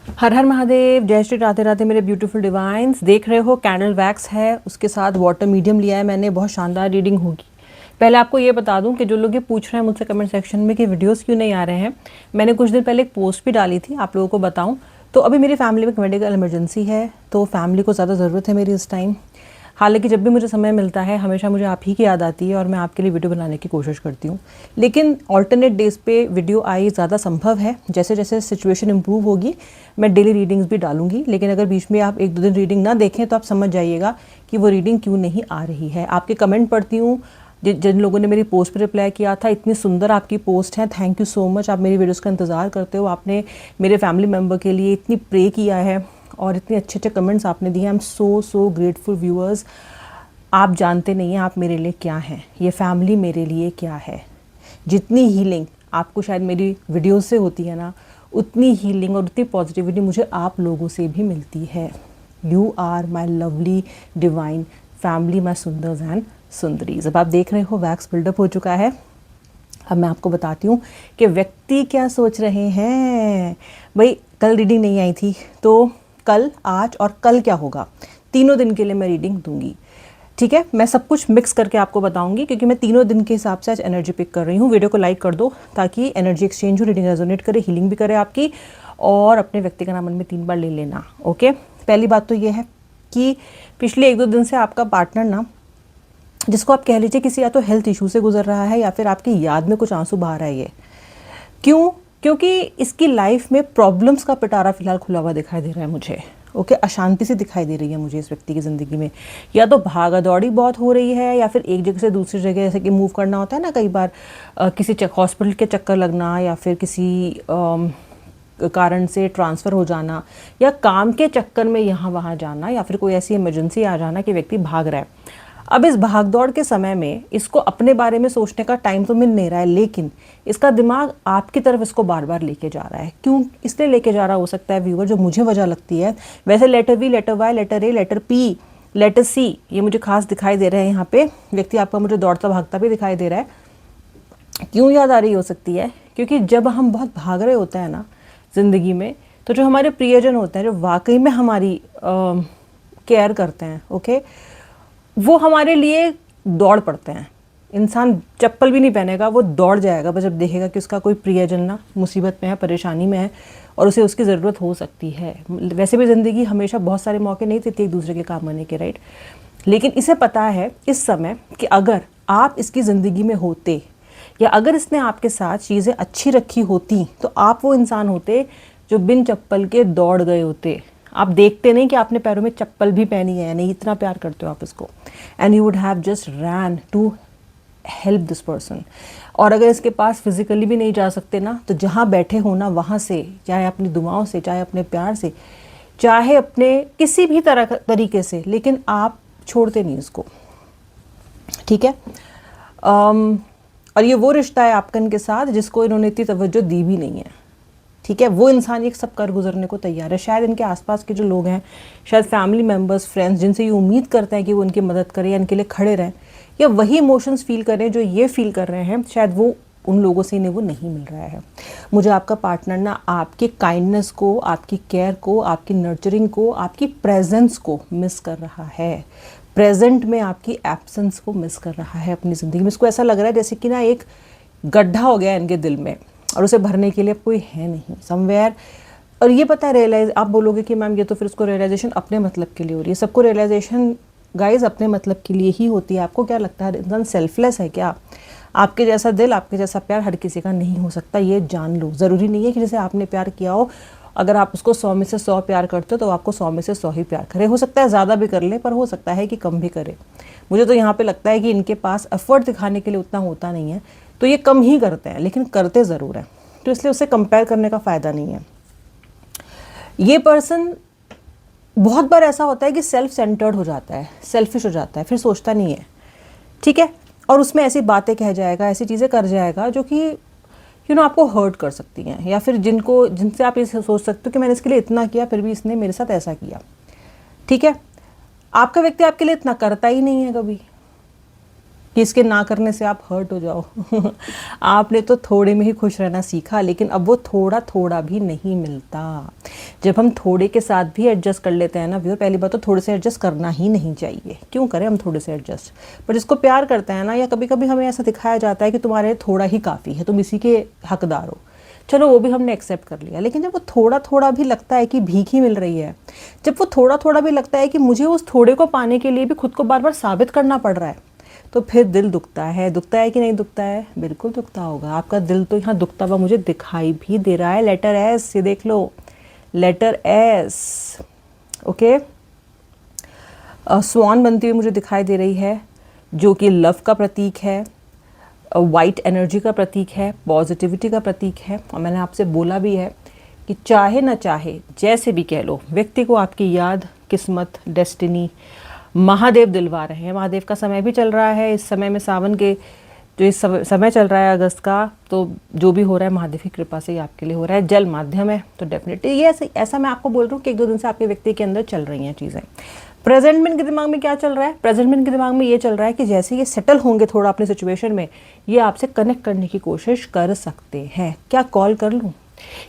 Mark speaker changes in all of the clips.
Speaker 1: हर हर महादेव, जय श्री राधे राधे मेरे beautiful divine's. देख रहे हो कैंडल वैक्स है, उसके साथ वाटर मीडियम लिया है मैंने। बहुत शानदार रीडिंग होगी। पहले आपको ये बता दूं कि जो लोग ये पूछ रहे हैं मुझसे कमेंट सेक्शन में कि वीडियोस क्यों नहीं आ रहे हैं, मैंने कुछ दिन पहले एक पोस्ट भी डाली थी, आप लोगों को बताऊं तो अभी मेरी फैमिली में मेडिकल इमरजेंसी है, तो फैमिली को ज़्यादा ज़रूरत है मेरी इस टाइम। हालांकि जब भी मुझे समय मिलता है हमेशा मुझे आप ही की याद आती है और मैं आपके लिए वीडियो बनाने की कोशिश करती हूँ, लेकिन ऑल्टरनेट डेज पे वीडियो आई ज़्यादा संभव है। जैसे जैसे सिचुएशन इंप्रूव होगी मैं डेली रीडिंग्स भी डालूंगी, लेकिन अगर बीच में आप एक दो दिन रीडिंग ना देखें तो आप समझ जाइएगा कि वो रीडिंग क्यों नहीं आ रही है। आपके कमेंट पढ़ती हूँ, जिन लोगों ने मेरी पोस्ट पर रिप्लाई किया था, इतनी सुंदर आपकी पोस्ट है, थैंक यू सो मच। आप मेरी वीडियोज़ का इंतज़ार करते हो, आपने मेरे फैमिली मेम्बर के लिए इतनी प्रे किया है और इतने अच्छे अच्छे कमेंट्स आपने दिए। I am so grateful viewers. आप जानते नहीं हैं आप मेरे लिए क्या हैं, ये फैमिली मेरे लिए क्या है। जितनी हीलिंग आपको शायद मेरी वीडियोस से होती है ना, उतनी हीलिंग और उतनी पॉजिटिविटी मुझे आप लोगों से भी मिलती है। You are my lovely divine family, my सुंदर्स एंड सुंदरीज। अब आप देख रहे हो वैक्स बिल्डअप हो चुका है। अब मैं आपको बताती हूँ कि व्यक्ति क्या सोच रहे हैं। भाई कल रीडिंग नहीं आई थी, तो कल, आज और कल क्या होगा, तीनों दिन के लिए मैं रीडिंग दूंगी। ठीक है, मैं सब कुछ मिक्स करके आपको बताऊंगी, क्योंकि मैं तीनों दिन के हिसाब से आज एनर्जी पिक कर रही हूँ। वीडियो को लाइक कर दो ताकि एनर्जी एक्सचेंज हो, रीडिंग रेजोनेट करे, हीलिंग भी करे आपकी, और अपने व्यक्ति का नाम मन में 3 बार ले लेना। ओके, पहली बात तो ये है कि पिछले 1-2 दिन से आपका पार्टनर ना, जिसको आप कह लीजिए किसी या तो हेल्थ इशू से गुजर रहा है या फिर आपकी याद में कुछ आंसू बहा रहा है। ये क्यों? क्योंकि इसकी लाइफ में प्रॉब्लम्स का पिटारा फिलहाल खुला हुआ दिखाई दे रहा है मुझे। ओके, अशांति से दिखाई दे रही है मुझे इस व्यक्ति की ज़िंदगी में। या तो भागा दौड़ी बहुत हो रही है, या फिर एक जगह से दूसरी जगह, जैसे कि मूव करना होता है ना कई बार, किसी हॉस्पिटल के चक्कर लगना, या फिर किसी कारण से ट्रांसफ़र हो जाना, या काम के चक्कर में यहाँ वहाँ जाना, या फिर कोई ऐसी इमरजेंसी आ जाना कि व्यक्ति भाग रहा है। अब इस भागदौड़ के समय में इसको अपने बारे में सोचने का टाइम तो मिल नहीं रहा है, लेकिन इसका दिमाग आपकी तरफ इसको बार बार लेके जा रहा है। क्यों इसलिए लेके जा रहा हो सकता है व्यूअर, जो मुझे वजह लगती है। वैसे letter V, letter Y, letter A, letter P, letter C, ये मुझे खास दिखाई दे रहे हैं। यहाँ पे व्यक्ति आपका मुझे दौड़ता भागता भी दिखाई दे रहा है। क्यों याद आ रही हो सकती है? क्योंकि जब हम बहुत भाग रहे होते हैं ना ज़िंदगी में, तो जो हमारे प्रियजन होते हैं, जो वाकई में हमारी केयर करते हैं, ओके, वो हमारे लिए दौड़ पड़ते हैं। इंसान चप्पल भी नहीं पहनेगा, वो दौड़ जाएगा बस जब देखेगा कि उसका कोई प्रियजन ना मुसीबत में है, परेशानी में है और उसे उसकी ज़रूरत हो सकती है। वैसे भी ज़िंदगी हमेशा बहुत सारे मौके नहीं देती एक दूसरे के काम आने के, राइट। लेकिन इसे पता है इस समय कि अगर आप इसकी ज़िंदगी में होते, या अगर इसने आपके साथ चीज़ें अच्छी रखी होती, तो आप वो इंसान होते जो बिन चप्पल के दौड़ गए होते। आप देखते नहीं कि आपने पैरों में चप्पल भी पहनी है या नहीं, इतना प्यार करते हो आप इसको, and you would have just ran to help this person. और अगर इसके पास फिजिकली भी नहीं जा सकते ना, तो जहाँ बैठे हो ना वहाँ से, चाहे अपनी दुआओं से, चाहे अपने प्यार से, चाहे अपने किसी भी तरीके से, लेकिन आप छोड़ते नहीं इसको। ठीक है, और ये वो रिश्ता है आपका इनके साथ जिसको इन्होंने इतनी तवज्जो दी भी नहीं है। ठीक है, वो इंसान ये सब कर गुजरने को तैयार है। शायद इनके आसपास के जो लोग हैं, शायद फैमिली मेम्बर्स, फ्रेंड्स, जिनसे ये उम्मीद करते हैं कि वो उनकी मदद करें या इनके लिए खड़े रहें, या वही इमोशंस फील करें जो ये फील कर रहे हैं, शायद वो उन लोगों से इन्हें वो नहीं मिल रहा है। मुझे आपका पार्टनर ना आपकी काइंडनेस को, आपकी केयर को, आपकी नर्चरिंग को, आपकी प्रेजेंस को मिस कर रहा है। प्रेजेंट में आपकी एब्सेंस को मिस कर रहा है अपनी ज़िंदगी में। इसको ऐसा लग रहा है जैसे कि ना एक गड्ढा हो गया इनके दिल में और उसे भरने के लिए कोई है नहीं समवेयर। और ये पता है रियलाइज, आप बोलोगे कि मैम ये तो फिर उसको रियलाइजेशन अपने मतलब के लिए हो रही है। सबको रियलाइजेशन गाइज अपने मतलब के लिए ही होती है। आपको क्या लगता है इंसान सेल्फलेस है क्या? आपके जैसा दिल, आपके जैसा प्यार हर किसी का नहीं हो सकता, ये जान लो। ज़रूरी नहीं है कि जैसे आपने प्यार किया हो, अगर आप उसको 100 में से 100 प्यार करते हो तो आपको 100 में से 100 ही प्यार करे। हो सकता है ज़्यादा भी कर ले, पर हो सकता है कि कम भी करे। मुझे तो यहाँ पे लगता है कि इनके पास एफर्ट दिखाने के लिए उतना होता नहीं है, तो ये कम ही करते हैं, लेकिन करते ज़रूर हैं। तो इसलिए उससे कंपेयर करने का फ़ायदा नहीं है। ये पर्सन बहुत बार ऐसा होता है कि सेल्फ सेंटर्ड हो जाता है, सेल्फिश हो जाता है, फिर सोचता नहीं है। ठीक है, और उसमें ऐसी बातें कह जाएगा, ऐसी चीज़ें कर जाएगा जो कि आपको हर्ट कर सकती हैं, या फिर जिनसे आप ये सोच सकते हो कि मैंने इसके लिए इतना किया फिर भी इसने मेरे साथ ऐसा किया। ठीक है, आपका व्यक्ति आपके लिए इतना करता ही नहीं है कभी। कि इसके ना करने से आप हर्ट हो जाओ। आपने तो थोड़े में ही खुश रहना सीखा, लेकिन अब वो थोड़ा थोड़ा भी नहीं मिलता। जब हम थोड़े के साथ भी एडजस्ट कर लेते हैं ना व्यूअर, पहली बात तो थोड़े से एडजस्ट करना ही नहीं चाहिए, क्यों करें हम थोड़े से एडजस्ट। पर जिसको प्यार करते हैं ना, या कभी कभी हमें ऐसा दिखाया जाता है कि तुम्हारे थोड़ा ही काफ़ी है, तुम इसी के हकदार हो, चलो वो भी हमने एक्सेप्ट कर लिया। लेकिन जब वो थोड़ा थोड़ा भी लगता है कि भीख ही मिल रही है, जब वो थोड़ा थोड़ा भी लगता है कि मुझे उस थोड़े को पाने के लिए भी खुद को बार बार साबित करना पड़ रहा है, तो फिर दिल दुखता है। दुखता है कि नहीं दुखता है? बिल्कुल दुखता होगा। आपका दिल तो यहाँ दुखता हुआ मुझे दिखाई भी दे रहा है। लेटर एस, ये देख लो, लेटर एस। ओके, स्वान बनती हुई मुझे दिखाई दे रही है, जो कि लव का प्रतीक है, वाइट एनर्जी का प्रतीक है, पॉजिटिविटी का प्रतीक है। और मैंने आपसे बोला भी है कि चाहे ना चाहे, जैसे भी कह लो, व्यक्ति को आपकी याद, किस्मत, डेस्टिनी, महादेव दिलवा रहे हैं। महादेव का समय भी चल रहा है इस समय में, सावन के जो इस समय चल रहा है अगस्त का, तो जो भी हो रहा है महादेव की कृपा से ही आपके लिए हो रहा है। जल माध्यम है तो डेफिनेटली ये ऐसा मैं आपको बोल रहा हूँ कि 1-2 दिन से आपके व्यक्ति के अंदर चल रही हैं चीज़ें। प्रेजेंट में इनके दिमाग में क्या चल रहा है? प्रेजेंट में इनके दिमाग में ये चल रहा है कि जैसे ये सेटल होंगे थोड़ा अपने सिचुएशन में, ये आपसे कनेक्ट करने की कोशिश कर सकते हैं। क्या कॉल कर लूँ,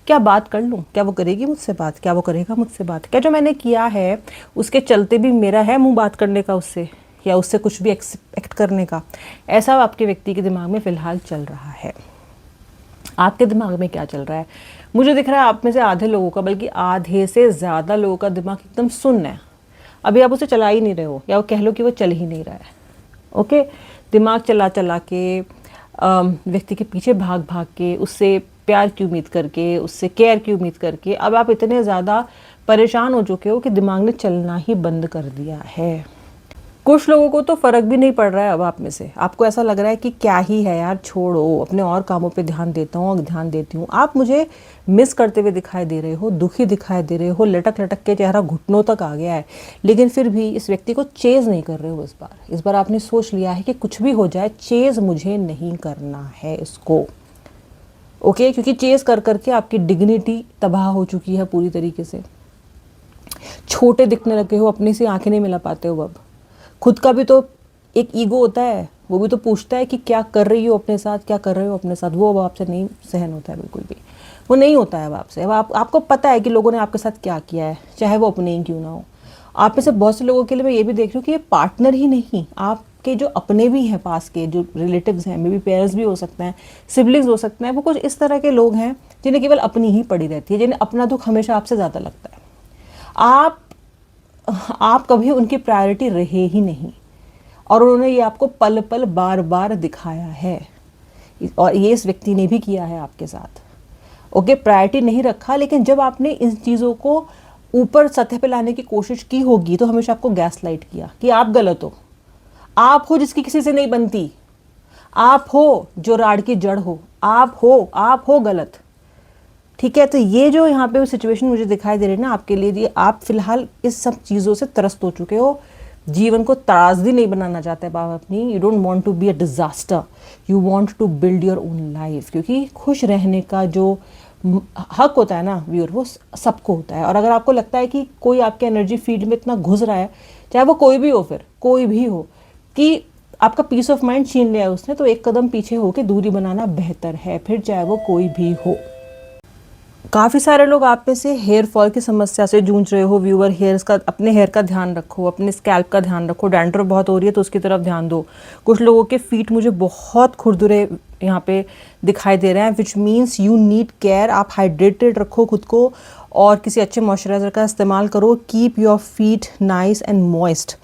Speaker 1: क्या बात कर लूँ, क्या वो करेगी मुझसे बात, क्या वो करेगा मुझसे बात, क्या जो मैंने किया है उसके चलते भी मेरा है मुंह बात करने का उससे, या उससे कुछ भी एक्सपेक्ट करने का। ऐसा आपके व्यक्ति के दिमाग में फ़िलहाल चल रहा है। आपके दिमाग में क्या चल रहा है? मुझे दिख रहा है आप में से आधे लोगों का, बल्कि आधे से ज़्यादा लोगों का दिमाग एकदम सुन्न है। अभी आप उसे चला ही नहीं रहे हो, या वो कह लो कि वो चल ही नहीं रहा है। ओके, दिमाग चला चला के, व्यक्ति के पीछे भाग भाग के, उससे प्यार की उम्मीद करके, उससे केयर की उम्मीद करके अब आप इतने ज़्यादा परेशान हो चुके हो कि दिमाग ने चलना ही बंद कर दिया है। कुछ लोगों को तो फ़र्क भी नहीं पड़ रहा है अब आप में से। आपको ऐसा लग रहा है कि क्या ही है यार, छोड़ो, अपने और कामों पे ध्यान देता हूँ, ध्यान देती हूँ। आप मुझे मिस करते हुए दिखाई दे रहे हो, दुखी दिखाई दे रहे हो, लटक लटक के चेहरा घुटनों तक आ गया है, लेकिन फिर भी इस व्यक्ति को चेज़ नहीं कर रहे हो। इस बार आपने सोच लिया है कि कुछ भी हो जाए, चेज़ मुझे नहीं करना है इसको। ओके, क्योंकि चेज़ कर करके आपकी डिग्निटी तबाह हो चुकी है पूरी तरीके से। छोटे दिखने लगे हो, अपनी से आंखें नहीं मिला पाते हो। अब खुद का भी तो एक ईगो होता है, वो भी तो पूछता है कि क्या कर रही हो अपने साथ, क्या कर रहे हो अपने साथ। वो अब आपसे नहीं सहन होता है, बिल्कुल भी वो नहीं होता है अब आपसे। अब आपको पता है कि लोगों ने आपके साथ क्या किया है, चाहे वो अपने ही क्यों ना हो। आप में से बहुत से लोगों के लिए मैं ये भी देख रही हूँ कि ये पार्टनर ही नहीं, आपके जो अपने भी हैं, पास के जो रिलेटिव्स हैं, मे बी पेयर्स भी हो सकते हैं, सिबलिंग्स हो सकते हैं, वो कुछ इस तरह के लोग हैं जिन्हें केवल अपनी ही पड़ी रहती है, जिन्हें अपना दुख हमेशा आपसे ज़्यादा लगता है। आप कभी उनकी प्रायोरिटी रहे ही नहीं, और उन्होंने ये आपको पल पल बार बार दिखाया है, और ये इस व्यक्ति ने भी किया है आपके साथ। ओके, प्रायोरिटी नहीं रखा, लेकिन जब आपने इन चीज़ों को ऊपर सतह पे लाने की कोशिश की होगी तो हमेशा आपको गैस लाइट किया कि आप गलत हो, आप हो जिसकी किसी से नहीं बनती, आप हो जो राड की जड़ हो, आप हो गलत। ठीक है, तो ये जो यहाँ पे सिचुएशन मुझे दिखाई दे रही है ना आपके लिए, ये आप फिलहाल इस सब चीज़ों से त्रस्त हो चुके हो। जीवन को त्रासदी नहीं बनाना चाहते आप अपनी। You don't want to be a disaster, you want to build your own life. क्योंकि खुश रहने का जो हक होता है ना व्यूअर, वो सबको होता है। और अगर आपको लगता है कि कोई आपके एनर्जी फील्ड में इतना घुस रहा है, चाहे वो कोई भी हो, फिर कोई भी हो, कि आपका पीस ऑफ माइंड छीन लिया है उसने, तो एक कदम पीछे होकर दूरी बनाना बेहतर है, फिर चाहे वो कोई भी हो। काफ़ी सारे लोग आप में से हेयर फॉल की समस्या से जूझ रहे हो व्यूअर। अपने हेयर का ध्यान रखो, अपने स्कैल्प का ध्यान रखो। डैंड्रफ बहुत हो रही है तो उसकी तरफ ध्यान दो। कुछ लोगों के फीट मुझे बहुत खुरदुरे यहाँ पे दिखाई दे रहे हैं, which means you need care. आप हाइड्रेटेड रखो खुद को, और किसी अच्छे मॉइस्चराइजर का इस्तेमाल करो। Keep your feet nice and moist.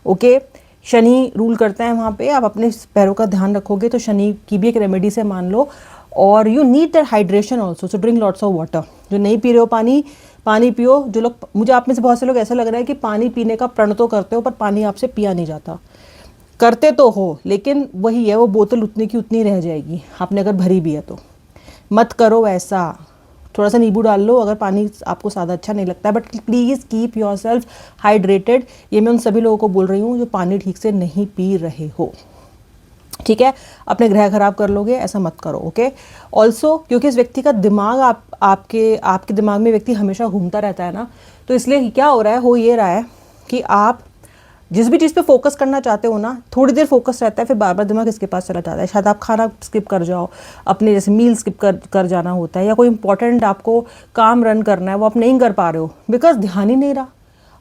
Speaker 1: Okay, Shani rule करता है वहाँ पे। आप अपने पैरों का ध्यान रखोगे तो शनि की भी एक रेमेडी से मान लो। और you need that hydration also, so drink lots of water. जो नहीं पी रहे हो पानी पियो। जो लोग, मुझे आप में से बहुत से लोग ऐसा लग रहा है कि पानी पीने का प्रण तो करते हो, पर पानी आपसे पिया नहीं जाता। करते तो हो, लेकिन वही है, वो बोतल उतनी की उतनी रह जाएगी, आपने अगर भरी भी है तो। मत करो ऐसा। थोड़ा सा नींबू डाल लो अगर पानी आपको सादा अच्छा नहीं लगता है, but please keep your self hydrated. ये मैं उन सभी लोगों को बोल रही हूँ जो पानी ठीक से नहीं पी रहे हो। ठीक है, अपने ग्रह खराब कर लोगे, ऐसा मत करो। ओके, ऑल्सो क्योंकि इस व्यक्ति का दिमाग आपके दिमाग में व्यक्ति हमेशा घूमता रहता है ना, तो इसलिए क्या हो रहा है, हो ये रहा है कि आप जिस भी चीज़ पे फोकस करना चाहते हो ना, थोड़ी देर फोकस रहता है, फिर बार बार दिमाग इसके पास चला जाता है। शायद आप खाना स्किप कर जाओ, अपने जैसे मील स्किप कर जाना होता है, या कोई इंपॉर्टेंट आपको काम रन करना है वो आप नहीं कर पा रहे हो बिकॉज ध्यान ही नहीं रहा।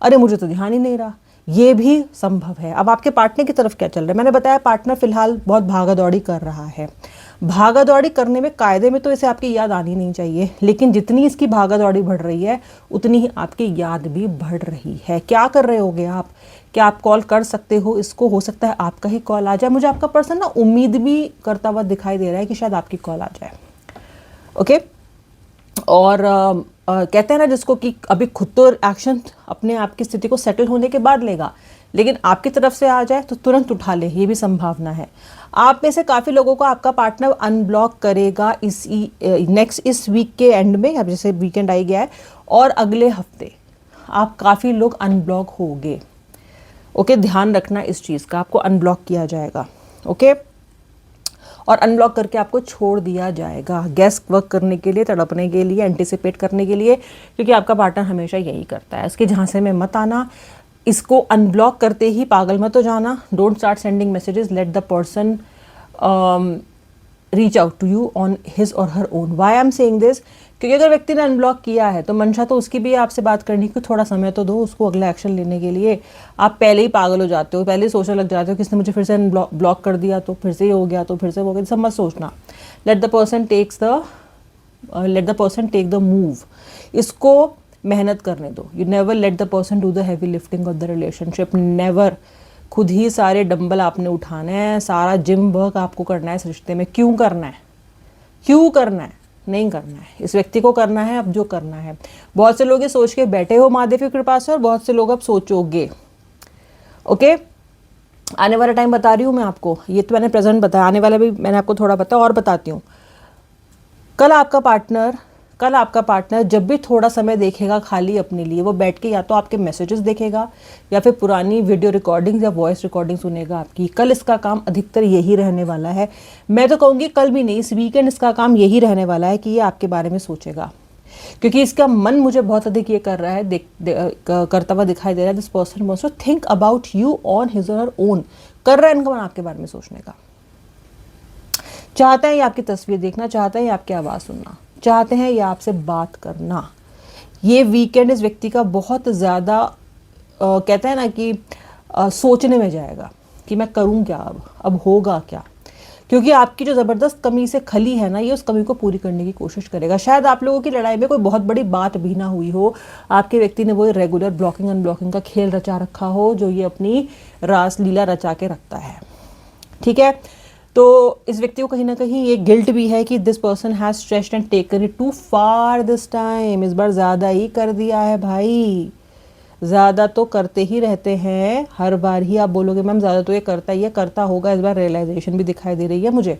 Speaker 1: अरे मुझे तो ध्यान ही नहीं रहा, ये भी संभव है। अब आपके पार्टनर की तरफ क्या चल रहा है? मैंने बताया पार्टनर फिलहाल बहुत भागा दौड़ी कर रहा है। भागा दौड़ी करने में कायदे में तो इसे आपकी याद आनी नहीं चाहिए, लेकिन जितनी इसकी भागा दौड़ी बढ़ रही है उतनी ही आपकी याद भी बढ़ रही है। क्या कर रहे होगे आप? क्या आप कॉल कर सकते हो इसको? हो सकता है आपका ही कॉल आ जाए। मुझे आपका पर्सन ना उम्मीद भी करता हुआ दिखाई दे रहा है कि शायद आपकी कॉल आ जाए। ओके, और कहते हैं ना जिसको कि अभी खुद तो एक्शन अपने आप की स्थिति को सेटल होने के बाद लेगा, लेकिन आपकी तरफ से आ जाए तो तुरंत उठा ले, ये भी संभावना है। आप में से काफ़ी लोगों को आपका पार्टनर अनब्लॉक करेगा इस वीक के एंड में, अब जैसे वीकेंड आई गया है, और अगले हफ्ते आप काफ़ी लोग अनब्लॉक होंगे। ओके, ध्यान रखना इस चीज़ का, आपको अनब्लॉक किया जाएगा। ओके, और अनब्लॉक करके आपको छोड़ दिया जाएगा, गैस वर्क करने के लिए, तड़पने के लिए, एंटिसिपेट करने के लिए, क्योंकि आपका पार्टनर हमेशा यही करता है। इसके झांसे में मत आना। इसको अनब्लॉक करते ही पागल मत हो जाना। Don't start sending messages, let the person reach out to you on his or her own. Why I am saying this? क्योंकि अगर व्यक्ति ने अनब्लॉक किया है तो मंशा तो उसकी भी है आपसे बात करने की, थोड़ा समय तो दो उसको अगला एक्शन लेने के लिए। आप पहले ही पागल हो जाते हो, पहले ही सोचने लग जाते हो कि इसने मुझे फिर से ब्लॉक कर दिया तो फिर से ये हो गया, तो फिर से हो गया। सब मत सोचना। Let the person take the move. इसको मेहनत करने दो। You never let the person do the heavy lifting of the relationship, never. खुद ही सारे डंबल आपने उठाने हैं, सारा जिम वर्क आपको करना है इस रिश्ते में। क्यों करना है? क्यों करना है? नहीं करना है। इस व्यक्ति को करना है अब जो करना है। बहुत से लोग ये सोच के बैठे हो महादेव की कृपा से, और बहुत से लोग अब सोचोगे। ओके, आने वाला टाइम बता रही हूँ मैं आपको। ये तो मैंने प्रेजेंट बताया, आने वाला भी मैंने आपको थोड़ा बताया और बताती हूँ। कल आपका पार्टनर जब भी थोड़ा समय देखेगा खाली अपने लिए, वो बैठ के या तो आपके मैसेजेस देखेगा या फिर पुरानी वीडियो रिकॉर्डिंग्स या वॉइस रिकॉर्डिंग सुनेगा आपकी। कल इसका काम अधिकतर यही रहने वाला है। मैं तो कहूँगी कल भी नहीं, इस वीकेंड इसका काम यही रहने वाला है कि ये आपके बारे में सोचेगा, क्योंकि इसका मन मुझे बहुत अधिक ये कर रहा है, करता हुआ दिखाई दे रहा है। This person wants to think about you on his or her own. कर रहा है इनका मन आपके बारे में सोचने का। चाहता है ये आपकी तस्वीर देखना, चाहता है ये आपकी आवाज़ सुनना, चाहते हैं ये आपसे बात करना। ये वीकेंड इस व्यक्ति का बहुत ज़्यादा कहते हैं ना कि सोचने में जाएगा कि मैं करूं क्या, अब होगा क्या, क्योंकि आपकी जो ज़बरदस्त कमी से खली है ना, ये उस कमी को पूरी करने की कोशिश करेगा। शायद आप लोगों की लड़ाई में कोई बहुत बड़ी बात भी ना हुई हो, आपके व्यक्ति ने वो रेगुलर ब्लॉकिंग अनब्लॉकिंग का खेल रचा रखा हो जो ये अपनी रास लीला रचा के रखता है। ठीक है, तो इस व्यक्ति को कहीं ना कहीं ये गिल्ट भी है कि this person has stretched and taken it too far this time. इस बार ज़्यादा ही कर दिया है भाई। ज़्यादा तो करते ही रहते हैं, हर बार ही आप बोलोगे मैम ज़्यादा तो ये करता ही है, करता होगा। इस बार रियलाइजेशन भी दिखाई दे रही है मुझे।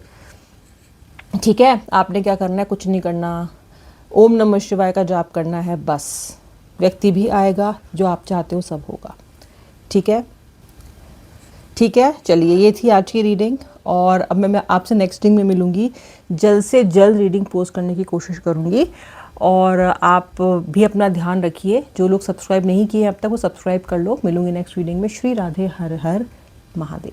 Speaker 1: ठीक है, आपने क्या करना है? कुछ नहीं करना, ओम नमः शिवाय का जाप करना है बस। व्यक्ति भी आएगा, जो आप चाहते हो सब होगा। ठीक है, ठीक है, चलिए ये थी आज की रीडिंग, और अब मैं आपसे नेक्स्ट रीडिंग में मिलूंगी। जल्द से जल्द रीडिंग पोस्ट करने की कोशिश करूंगी, और आप भी अपना ध्यान रखिए। जो लोग सब्सक्राइब नहीं किए अब तक वो सब्सक्राइब कर लो। मिलूंगी नेक्स्ट रीडिंग में। श्री राधे, हर हर महादेव।